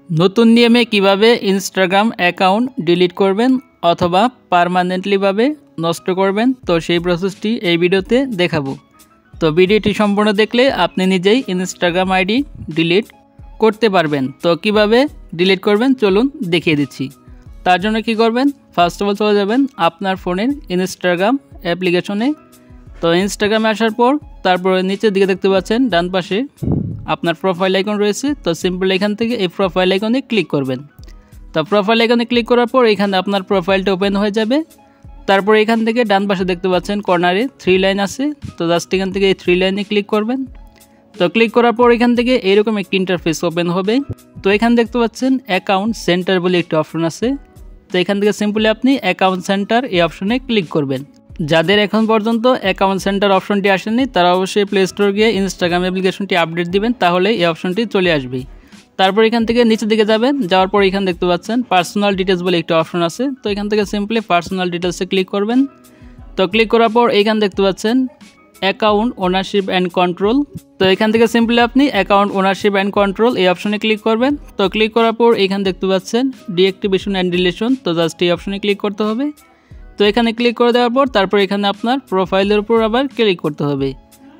নতুন নিয়মে কিভাবে ইনস্টাগ্রাম অ্যাকাউন্ট ডিলিট করবেন অথবা পার্মানেন্টলি ভাবে নষ্ট করবেন, তো সেই প্রসেসটি এই ভিডিওতে দেখাবো। তো ভিডিওটি সম্পূর্ণ দেখলে আপনি নিজেই ইনস্টাগ্রাম আইডি ডিলিট করতে পারবেন। তো কিভাবে ডিলিট করবেন চলুন দেখিয়ে দিচ্ছি। তার জন্য কি করবেন, ফার্স্ট অফ অল চলে যাবেন আপনার ফোনের ইনস্টাগ্রাম অ্যাপ্লিকেশনে। তো ইনস্টাগ্রামে আসার পর তারপরে নিচের দিকে দেখতে পাচ্ছেন ডান পাশে আপনার প্রোফাইল আইকন রয়েছে। তো সিম্পল এখান থেকে এই প্রোফাইল আইকনে ক্লিক করবেন। তো প্রোফাইল আইকনে ক্লিক করার পর এখানে আপনার প্রোফাইলটা ওপেন হয়ে যাবে। তারপর এখান থেকে ডান পাশে দেখতে পাচ্ছেন কর্নারে 3 লাইন আছে। তো জাস্ট এখান থেকে এই 3 লাইনে ক্লিক করবেন। তো ক্লিক করার পর এখান থেকে এরকম একটি ইন্টারফেস ওপেন হবে। তো এখানে দেখতে পাচ্ছেন অ্যাকাউন্ট সেন্টার বলে একটি অপশন আছে। তো এখান থেকে সিম্পলি আপনি অ্যাকাউন্ট সেন্টার এই অপশনে ক্লিক করবেন। যাদের এখন পর্যন্ত অ্যাকাউন্ট সেন্টার অপশনটি আসেনি তারা অবশ্যই প্লে স্টোর গিয়ে ইনস্টাগ্রাম অ্যাপ্লিকেশনটি আপডেট দিবেন, তাহলে এই অপশনটি চলে আসবে। তারপর এখান থেকে নিচের দিকে যাবেন, যাওয়ার পর এখানে দেখতে পাচ্ছেন পার্সোনাল ডিটেলস বলে একটা অপশন আছে। তো এখান থেকে সিম্পলি পার্সোনাল ডিটেলসে ক্লিক করবেন। তো ক্লিক করার পর এখানে দেখতে পাচ্ছেন অ্যাকাউন্ট ওনারশিপ অ্যান্ড কন্ট্রোল। তো এখান থেকে সিম্পলি আপনি অ্যাকাউন্ট ওনারশিপ অ্যান্ড কন্ট্রোল এই অপশনে ক্লিক করবেন। তো ক্লিক করার পর এখানে দেখতে পাচ্ছেন ডিঅ্যাক্টিভেশন অ্যান্ড ডিলিশন। তো জাস্ট এই অপশনে ক্লিক করতে হবে। তো এখানে ক্লিক করে দেওয়ার পর তারপর এখানে আপনার প্রোফাইলের উপর আবার ক্লিক করতে হবে।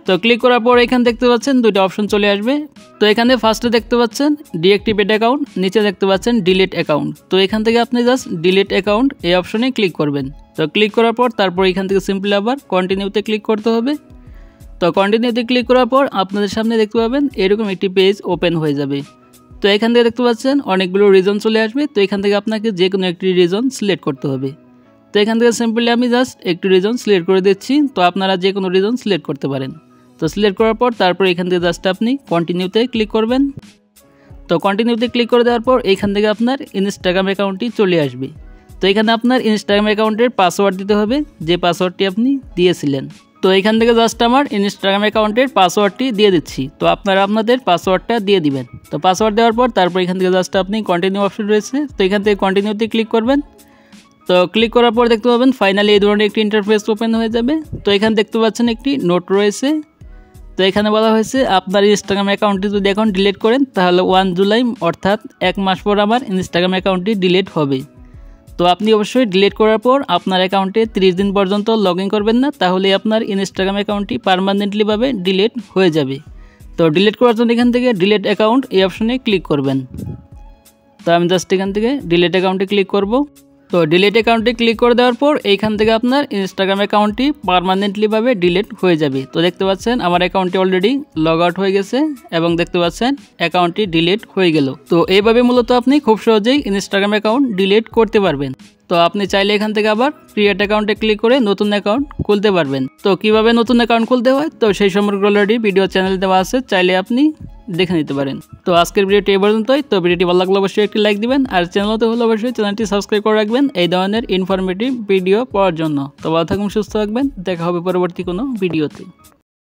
তো ক্লিক করার পর এখানে দেখতে পাচ্ছেন দুইটা অপশন চলে আসবে। তো এখানে ফার্স্টে দেখতে পাচ্ছেন ডিঅ্যাক্টিভেট অ্যাকাউন্ট, নিচে দেখতে পাচ্ছেন ডিলিট অ্যাকাউন্ট। তো এখান থেকে আপনি জাস্ট ডিলিট অ্যাকাউন্ট এই অপশনে ক্লিক করবেন। তো ক্লিক করার পর তারপর এখান থেকে সিম্পলি আবার কন্টিনিউতে ক্লিক করতে হবে। তো কন্টিনিউতে ক্লিক করার পর আপনাদের সামনে দেখতে পাবেন এরকম একটি পেজ ওপেন হয়ে যাবে। তো এখান থেকে দেখতে পাচ্ছেন অনেকগুলো রিজন চলে আসবে। তো এখান থেকে আপনাকে যে কোনো একটি রিজন সিলেক্ট করতে হবে। তো এখান থেকে সিম্পলি আমি জাস্ট একটু রিজন সিলেক্ট করে দিচ্ছি। তো আপনারা যে কোনো রিজন সিলেক্ট করতে পারেন। তো সিলেক্ট করার পর তারপর এখান থেকে জাস্ট আপনি কন্টিনিউতে ক্লিক করবেন। তো কন্টিনিউতে ক্লিক করে দেওয়ার পর এখান থেকে আপনার ইনস্টাগ্রাম অ্যাকাউন্টটি চলে আসবে। তো এখানে আপনার ইনস্টাগ্রাম অ্যাকাউন্টের পাসওয়ার্ড দিতে হবে, যে পাসওয়ার্ডটি আপনি দিয়েছিলেন। তো এখান থেকে জাস্ট আমার ইনস্টাগ্রাম অ্যাকাউন্টের পাসওয়ার্ডটি দিয়ে দিচ্ছি। তো আপনারা আপনাদের পাসওয়ার্ডটা দিয়ে দিবেন। তো পাসওয়ার্ড দেওয়ার পর তারপর এখান থেকে জাস্ট আপনি কন্টিনিউ অপশন রয়েছে। তো এখান থেকে কন্টিনিউতে ক্লিক করবেন। তো ক্লিক করার পর দেখতে পাবেন ফাইনালি এই ধরনের একটি ইন্টারফেস ওপেন হয়ে যাবে। তো এখানে দেখতে পাচ্ছেন একটি নোট রয়েছে। তো এখানে বলা হয়েছে আপনার ইনস্টাগ্রাম অ্যাকাউন্টটি যদি এখন ডিলিট করেন তাহলে 1 জুলাই অর্থাৎ 1 মাস পর আমার ইনস্টাগ্রাম অ্যাকাউন্টটি ডিলিট হবে। তো আপনি অবশ্যই ডিলিট করার পর আপনার অ্যাকাউন্টে 30 দিন পর্যন্ত লগ ইন করবেন না, তাহলে আপনার ইনস্টাগ্রাম অ্যাকাউন্টটি পার্মানেন্টলিভাবে ডিলিট হয়ে যাবে। তো ডিলিট করার জন্য এখান থেকে ডিলিট অ্যাকাউন্ট এই অপশনে ক্লিক করবেন। তো আমি জাস্ট এখান থেকে ডিলিট অ্যাকাউন্টে ক্লিক করব। তো ডিলিট অ্যাকাউন্টে ক্লিক করে দেওয়ার পর এইখান থেকে আপনার ইনস্টাগ্রাম অ্যাকাউন্টটি পার্মানেন্টলিভাবে ডিলিট হয়ে যাবে। তো দেখতে পাচ্ছেন আমার অ্যাকাউন্টটি অলরেডি লগ আউট হয়ে গেছে এবং দেখতে পাচ্ছেন অ্যাকাউন্টটি ডিলিট হয়ে গেল। তো এইভাবে মূলত আপনি খুব সহজেই ইনস্টাগ্রাম অ্যাকাউন্ট ডিলিট করতে পারবেন। তো আপনি চাইলে এখান থেকে আবার ক্রিয়েট অ্যাকাউন্টে ক্লিক করে নতুন অ্যাকাউন্ট খুলতে পারবেন। তো কিভাবে নতুন অ্যাকাউন্ট খুলতে হয় তো সেই সম্পর্কে অলরেডি ভিডিও চ্যানেল দেওয়া আছে, চাইলে আপনি দেখে নিতে পারেন। তো আজকের ভিডিওটি এই পর্যন্তই। তো ভিডিওটি ভালো লাগলে অবশ্যই একটি লাইক দিবেন, আর চ্যানেলতে হলে অবশ্যই চ্যানেলটি সাবস্ক্রাইব করে রাখবেন এই ধরনের ইনফরমেটিভ ভিডিও পাওয়ার জন্য। তো ভালো থাকুন, সুস্থ থাকবেন, দেখা হবে পরবর্তী কোনো ভিডিওতে।